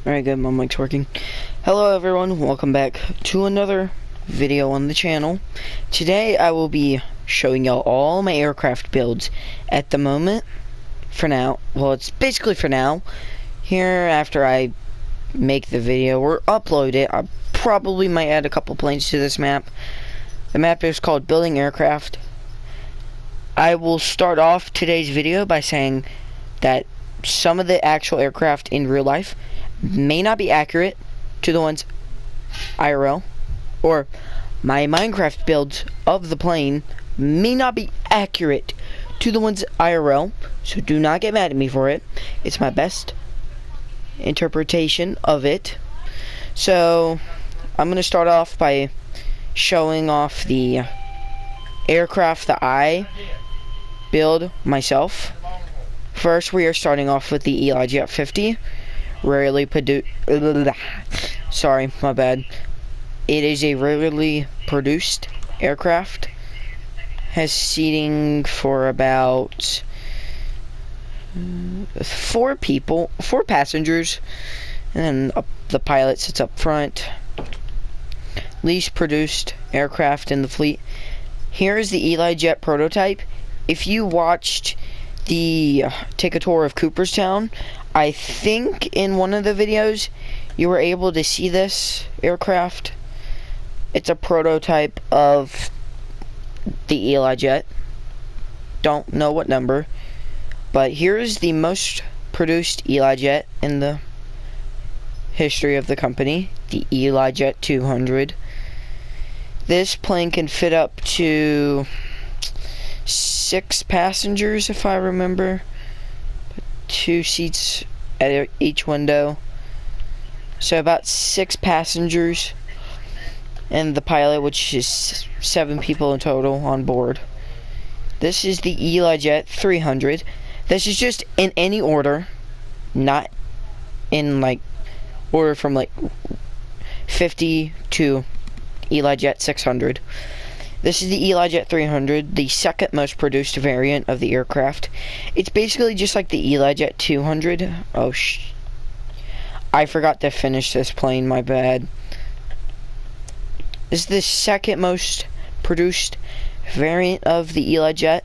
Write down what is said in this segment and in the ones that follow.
Alright, good, my mic's working. Hello everyone, welcome back to another video on the channel. Today I will be showing y'all all my aircraft builds at the moment. For now, well, it's basically for now. Here, after I make the video or upload it, I probably might add a couple planes to this map. The map is called Building Aircraft. I will start off today's video by saying that some of the actual aircraft in real life may not be accurate to the ones IRL, or my Minecraft builds of the plane may not be accurate to the ones IRL, so do not get mad at me for it. It's my best interpretation of it. So I'm going to start off by showing off the aircraft that I build myself. First, we are starting off with the Eli Jet 50. Sorry, my bad. It is a rarely produced aircraft. Has seating for about 4 passengers, and then the pilot sits up front. Least produced aircraft in the fleet. Here is the Eli Jet prototype. If you watched the Take a Tour of Cooperstown, I think in one of the videos you were able to see this aircraft. It's a prototype of the Eli Jet. Don't know what number, but here's the most produced Eli Jet in the history of the company, the Eli Jet 200. This plane can fit up to 6 passengers, if I remember. 2 seats at each window, so about 6 passengers, and the pilot, which is 7 people in total on board. This is the Eli Jet 300. This is just in any order, not in like order from like 50 to Eli Jet 600. This is the Eli Jet 300, the second most produced variant of the aircraft. It's basically just like the Eli Jet 200. Oh, I forgot to finish this plane, my bad. This is the second most produced variant of the Eli Jet.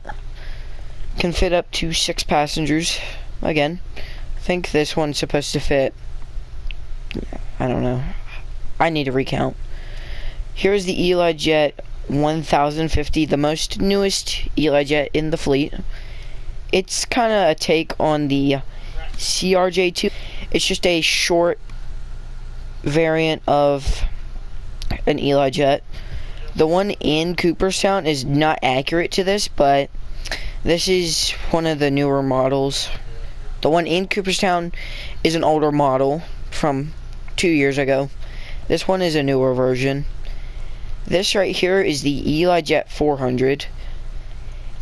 Can fit up to 6 passengers. Again, I think this one's supposed to fit, I don't know. I need to recount. Here's the Eli Jet 1050, the most newest Eli Jet in the fleet. It's kind of a take on the CRJ2. It's just a short variant of an Eli Jet. The one in Cooperstown is not accurate to this, but this is one of the newer models. The one in Cooperstown is an older model from 2 years ago. This one is a newer version. This right here is the Eli Jet 400,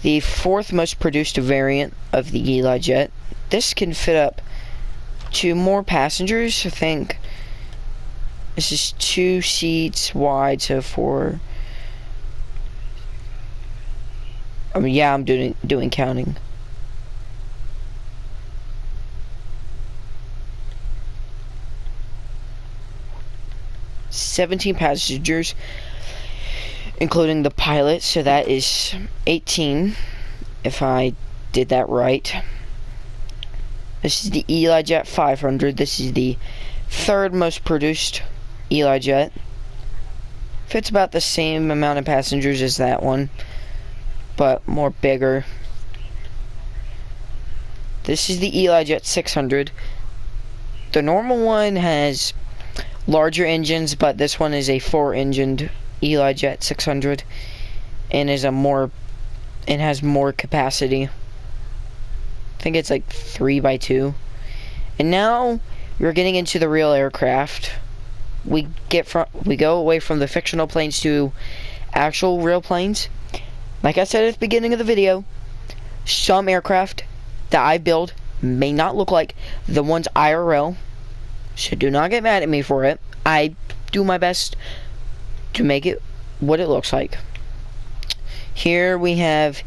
the 4th most produced variant of the Eli Jet. This can fit up to more passengers. I think this is 2 seats wide, so 4. I mean, yeah, I'm doing counting. "17 passengers, including the pilot, so that is 18, if I did that right. This is the Eli Jet 500. This is the 3rd most produced Eli Jet. Fits about the same amount of passengers as that one, but more bigger. This is the Eli Jet 600. The normal one has larger engines, but this one is a 4-engined Eli Jet 600, and has more capacity. I think it's like 3x2. And now we're getting into the real aircraft. We go away from the fictional planes to actual real planes. Like I said at the beginning of the video, some aircraft that I build may not look like the ones IRL, so do not get mad at me for it. I do my best to make it what it looks like. Here we have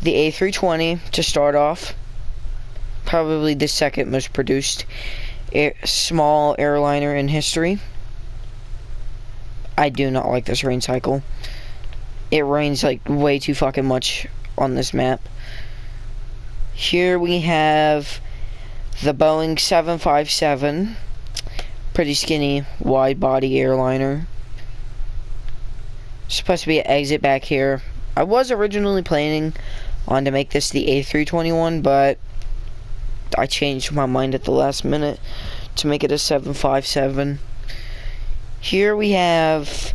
the A320 to start off. Probably the second most produced small airliner in history. I do not like this rain cycle. It rains like way too fucking much on this map. Here we have the Boeing 757. Pretty skinny, wide body airliner. Supposed to be an exit back here. I was originally planning on to make this the A321, but I changed my mind at the last minute to make it a 757. Here we have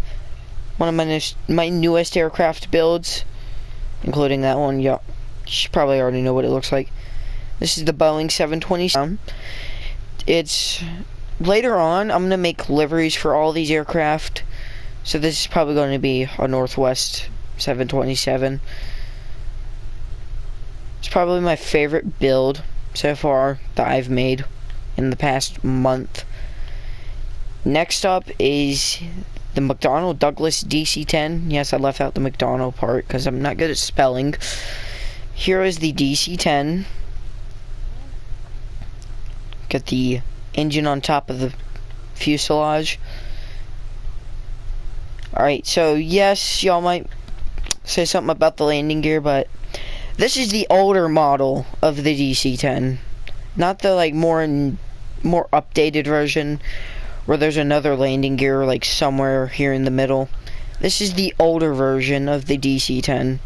one of my newest aircraft builds, including that one. Yeah, you should probably already know what it looks like. This is the Boeing 727. It's later on. I'm gonna make liveries for all these aircraft. So this is probably going to be a Northwest 727. It's probably my favorite build so far that I've made in the past month. Next up is the McDonnell Douglas DC-10. Yes, I left out the McDonnell part because I'm not good at spelling. Here is the DC-10. Got the engine on top of the fuselage. Alright, so yes, y'all might say something about the landing gear, but this is the older model of the DC-10. Not the like more updated version where there's another landing gear like somewhere here in the middle. This is the older version of the DC-10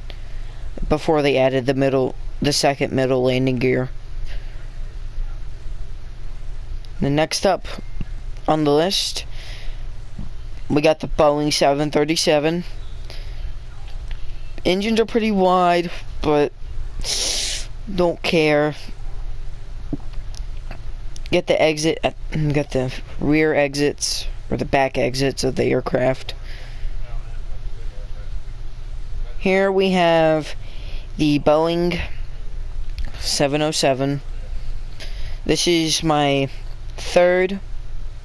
before they added the second middle landing gear. The next up on the list, we got the Boeing 737. Engines are pretty wide, but don't care. Get the rear exits or the back exits of the aircraft. Here we have the Boeing 707. This is my third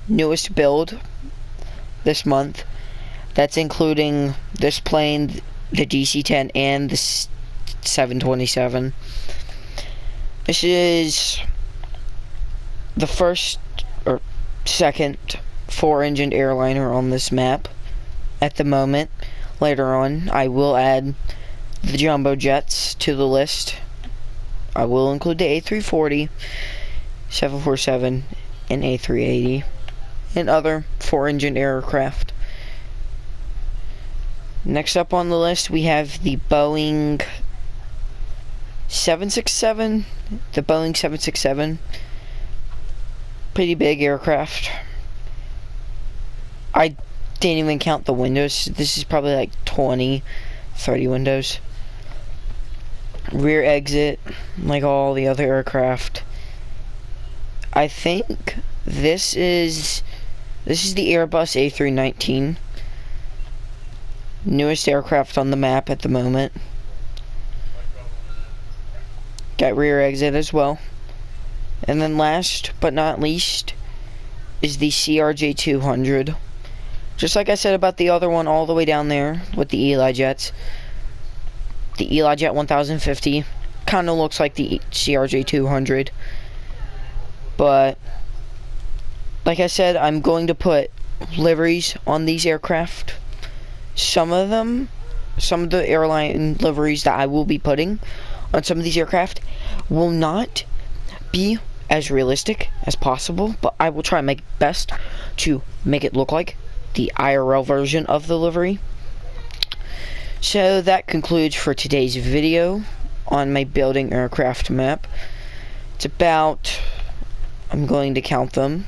newest build this month. That's including this plane, the DC-10, and the 727. This is the first or second four-engined airliner on this map at the moment. Later on, I will add the jumbo jets to the list. I will include the A340, 747, and A380. And other four-engine aircraft. Next up on the list, we have the Boeing 767. The Boeing 767. Pretty big aircraft. I didn't even count the windows. This is probably like 20, 30 windows. Rear exit, like all the other aircraft. I think this is the Airbus A319. Newest aircraft on the map at the moment. Got rear exit as well. And then last but not least is the CRJ200. Just like I said about the other one all the way down there with the Eli Jets. The Eli Jet 1050 kind of looks like the CRJ200. But like I said, I'm going to put liveries on these aircraft. Some of the airline liveries that I will be putting on some of these aircraft will not be as realistic as possible, but I will try and make best to make it look like the IRL version of the livery. So that concludes for today's video on my building aircraft map. It's about, I'm going to count them,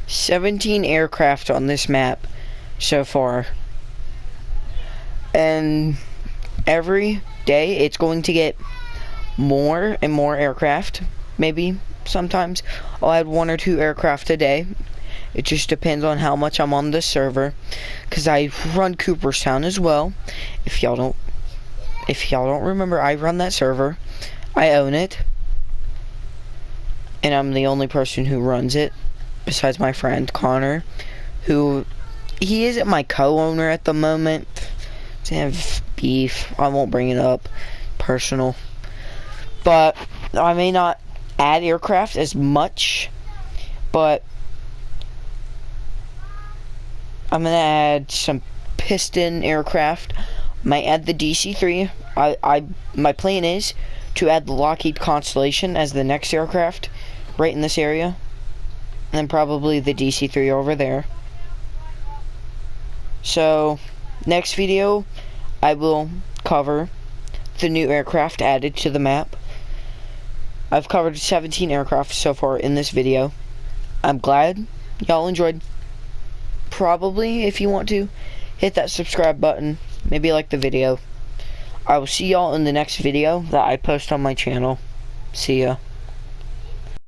17 aircraft on this map so far. And every day it's going to get more and more aircraft. Maybe sometimes I'll add 1 or 2 aircraft a day. It just depends on how much I'm on the server, because I run Cooperstown as well. If y'all don't remember, I run that server. I own it. And I'm the only person who runs it, besides my friend Connor, who, he isn't my co-owner at the moment. They have beef. I won't bring it up. Personal. But I may not add aircraft as much, but I'm gonna add some piston aircraft. Might add the DC-3. My plan is to add the Lockheed Constellation as the next aircraft right in this area, and then probably the DC-3 over there. So next video I will cover the new aircraft added to the map. I've covered 17 aircraft so far in this video. I'm glad y'all enjoyed. Probably, if you want to, hit that subscribe button, maybe like the video. I will see y'all in the next video that I post on my channel. See ya.